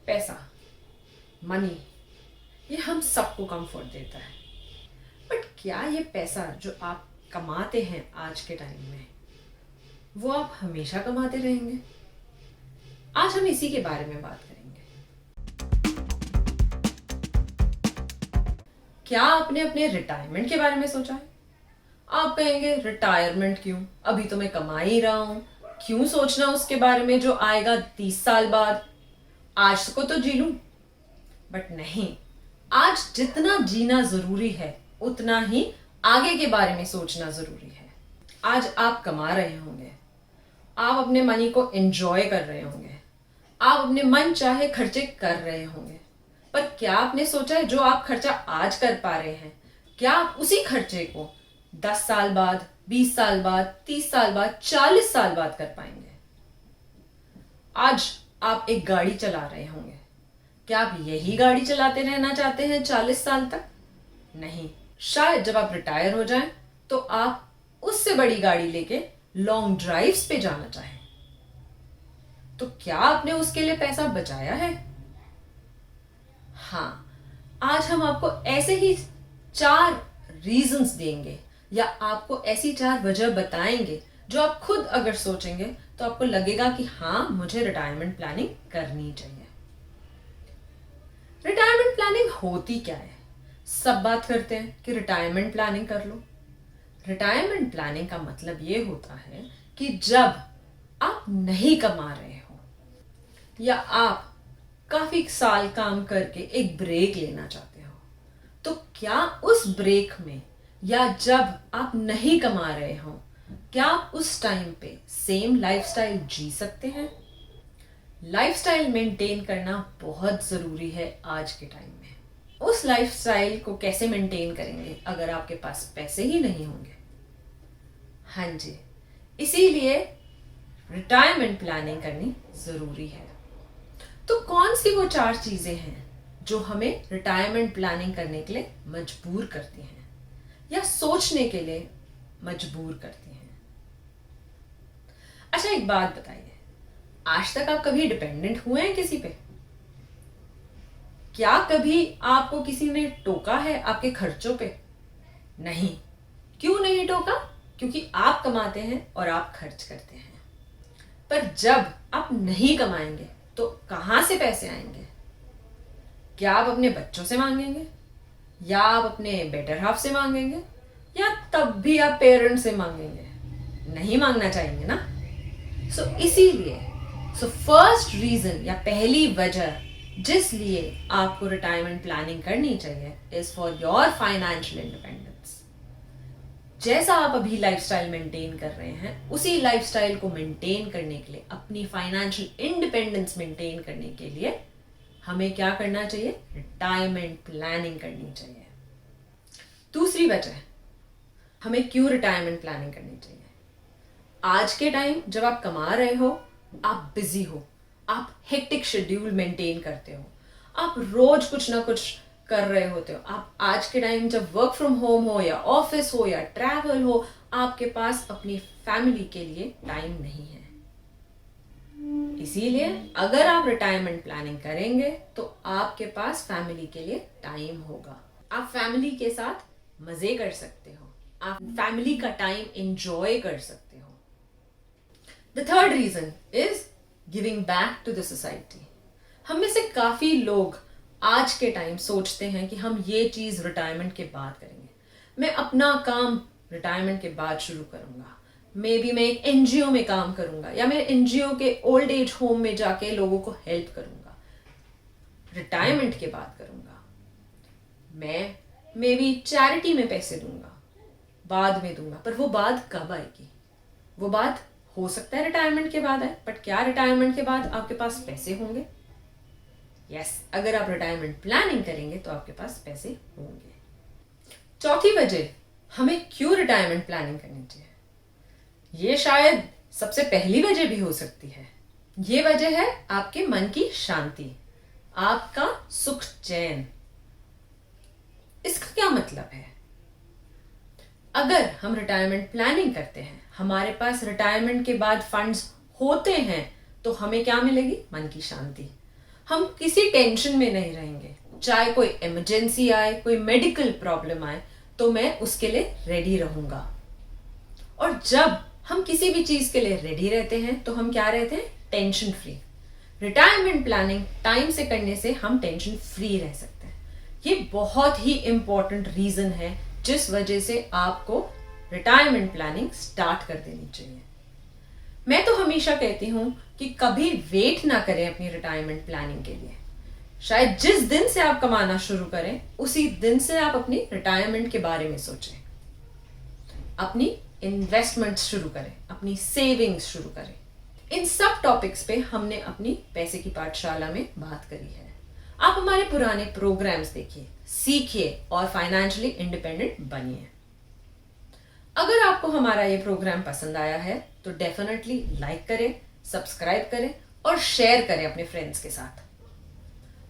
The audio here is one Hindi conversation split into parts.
पैसा, मनी, ये हम सबको कंफर्ट देता है। बट क्या ये पैसा जो आप कमाते हैं आज के टाइम में, वो आप हमेशा कमाते रहेंगे? आज हम इसी के बारे में बात करेंगे। क्या आपने अपने रिटायरमेंट के बारे में सोचा है? आप कहेंगे रिटायरमेंट क्यों, अभी तो मैं कमा ही रहा हूं, क्यों सोचना उसके बारे में जो आएगा 30 साल बाद, आज को तो जी लूं। बट नहीं, आज जितना जीना जरूरी है उतना ही आगे के बारे में सोचना जरूरी है। आज आप कमा रहे होंगे, आप अपने मनी को एंजॉय कर रहे होंगे, आप अपने मन चाहे खर्चे कर रहे होंगे, पर क्या आपने सोचा है जो आप खर्चा आज कर पा रहे हैं, क्या आप उसी खर्चे को 10 साल बाद, 20 साल बाद, 30 साल बाद, 40 साल बाद कर पाएंगे? आज आप एक गाड़ी चला रहे होंगे, क्या आप यही गाड़ी चलाते रहना चाहते हैं 40 साल तक? नहीं, शायद जब आप रिटायर हो जाएं तो आप उससे बड़ी गाड़ी लेके लॉन्ग ड्राइव्स पे जाना चाहें। तो क्या आपने उसके लिए पैसा बचाया है? हाँ, आज हम आपको ऐसे ही 4 रीजंस देंगे या आपको ऐसी 4 वजह बताएंगे जो आप खुद अगर सोचेंगे तो आपको लगेगा कि हाँ, मुझे रिटायरमेंट प्लानिंग करनी चाहिए। रिटायरमेंट प्लानिंग होती क्या है? सब बात करते हैं कि रिटायरमेंट प्लानिंग कर लो। रिटायरमेंट प्लानिंग का मतलब ये होता है कि जब आप नहीं कमा रहे हो या आप काफी साल काम करके एक ब्रेक लेना चाहते हो, तो क्या उस ब्रेक में या जब आप नहीं कमा रहे हो, क्या आप उस टाइम पे सेम लाइफस्टाइल जी सकते हैं? लाइफस्टाइल मेंटेन करना बहुत जरूरी है आज के टाइम में। उस लाइफस्टाइल को कैसे मेंटेन करेंगे अगर आपके पास पैसे ही नहीं होंगे? हाँ जी, इसीलिए रिटायरमेंट प्लानिंग करनी जरूरी है। तो कौन सी वो 4 चीजें हैं जो हमें रिटायरमेंट प्लानिंग करने के लिए मजबूर करती हैं या सोचने के लिए मजबूर करती हैं? अच्छा, एक बात बताइए, आज तक आप कभी डिपेंडेंट हुए हैं किसी पे? क्या कभी आपको किसी ने टोका है आपके खर्चों पे? नहीं। क्यों नहीं टोका? क्योंकि आप कमाते हैं और आप खर्च करते हैं। पर जब आप नहीं कमाएंगे तो कहां से पैसे आएंगे? क्या आप अपने बच्चों से मांगेंगे, या आप अपने बेटर हाफ से मांगेंगे, या तब भी आप पेरेंट्स से मांगेंगे? नहीं मांगना चाहेंगे ना। इसीलिए फर्स्ट रीजन या पहली वजह जिस लिए आपको रिटायरमेंट प्लानिंग करनी चाहिए is for your financial independence. जैसा आप अभी लाइफस्टाइल मेंटेन कर रहे हैं, उसी लाइफस्टाइल को मेंटेन करने के लिए, अपनी फाइनेंशियल इंडिपेंडेंस मेंटेन करने के लिए हमें क्या करना चाहिए? रिटायरमेंट प्लानिंग करनी चाहिए। दूसरी वजह, हमें क्यों रिटायरमेंट प्लानिंग करनी चाहिए? आज के टाइम जब आप कमा रहे हो, आप बिजी हो, आप हेक्टिक शेड्यूल मेंटेन करते हो, आप रोज कुछ ना कुछ कर रहे होते हो। आप आज के टाइम जब वर्क फ्रॉम होम हो या ऑफिस हो या ट्रैवल हो, आपके पास अपनी फैमिली के लिए टाइम नहीं है। इसीलिए अगर आप रिटायरमेंट प्लानिंग करेंगे तो आपके पास फैमिली के लिए टाइम होगा। आप फैमिली के साथ मजे कर सकते हो, आप फैमिली का टाइम एंजॉय कर सकते हो। The third reason is giving back to the society. हम में से काफी लोग आज के टाइम सोचते हैं कि हम ये चीज रिटायरमेंट के बाद करेंगे, मैं अपना काम रिटायरमेंट के बाद शुरू करूंगा, मे बी मैं एक एनजीओ में काम करूंगा, या मैं एनजीओ के ओल्ड एज होम में जाके लोगों को हेल्प करूंगा, रिटायरमेंट के बाद करूंगा। मैं मे बी चैरिटी में पैसे दूंगा, बाद में दूंगा। पर वो बात कब आएगी? वो बात हो सकता है रिटायरमेंट के बाद आए, बट क्या रिटायरमेंट के बाद आपके पास पैसे होंगे? यस, अगर आप रिटायरमेंट प्लानिंग करेंगे तो आपके पास पैसे होंगे। चौथी वजह, हमें क्यों रिटायरमेंट प्लानिंग करनी चाहिए, ये शायद सबसे पहली वजह भी हो सकती है। ये वजह है आपके मन की शांति, आपका सुख चैन। इसका क्या मतलब है? अगर हम रिटायरमेंट प्लानिंग करते हैं, हमारे पास रिटायरमेंट के बाद फंड्स होते हैं, तो हमें क्या मिलेगी? मन की शांति। हम किसी टेंशन में नहीं रहेंगे। चाहे कोई इमरजेंसी आए, कोई मेडिकल प्रॉब्लम आए, तो मैं उसके लिए रेडी रहूंगा। और जब हम किसी भी चीज के लिए रेडी रहते हैं तो हम क्या रहते हैं? Tension free. Retirement planning time से करने से हम टेंशन फ्री रह सकते हैं। ये बहुत ही इंपॉर्टेंट रीजन है जिस वजह से आपको रिटायरमेंट प्लानिंग स्टार्ट कर देनी चाहिए। मैं तो हमेशा कहती हूं कि कभी वेट ना करें अपनी रिटायरमेंट प्लानिंग के लिए। शायद जिस दिन से आप कमाना शुरू करें उसी दिन से आप अपनी रिटायरमेंट के बारे में सोचें, अपनी इन्वेस्टमेंट शुरू करें, अपनी सेविंग्स शुरू करें। इन सब टॉपिक्स पे हमने अपनी पैसे की पाठशाला में बात करी है। आप हमारे पुराने प्रोग्राम्स देखिए, सीखिए और फाइनेंशियली इंडिपेंडेंट बनिए। अगर आपको हमारा ये प्रोग्राम पसंद आया है तो डेफिनेटली लाइक करें, सब्सक्राइब करें और शेयर करें अपने फ्रेंड्स के साथ।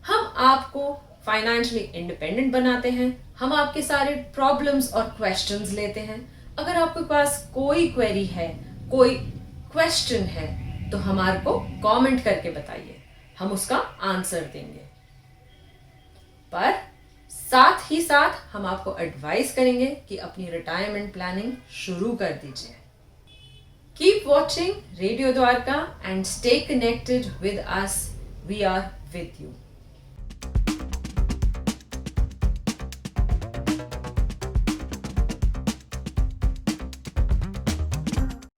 हम आपको फाइनेंशियली इंडिपेंडेंट बनाते हैं। हम आपके सारे प्रॉब्लम्स और क्वेश्चंस लेते हैं। अगर आपके पास कोई क्वेरी है, कोई क्वेश्चन है, तो हमारे को कमेंट करके बताइए, हम उसका आंसर देंगे। पर साथ ही साथ हम आपको एडवाइस करेंगे कि अपनी रिटायरमेंट प्लानिंग शुरू कर दीजिए। Keep watching radio Dwarka and stay connected with us. We are with you.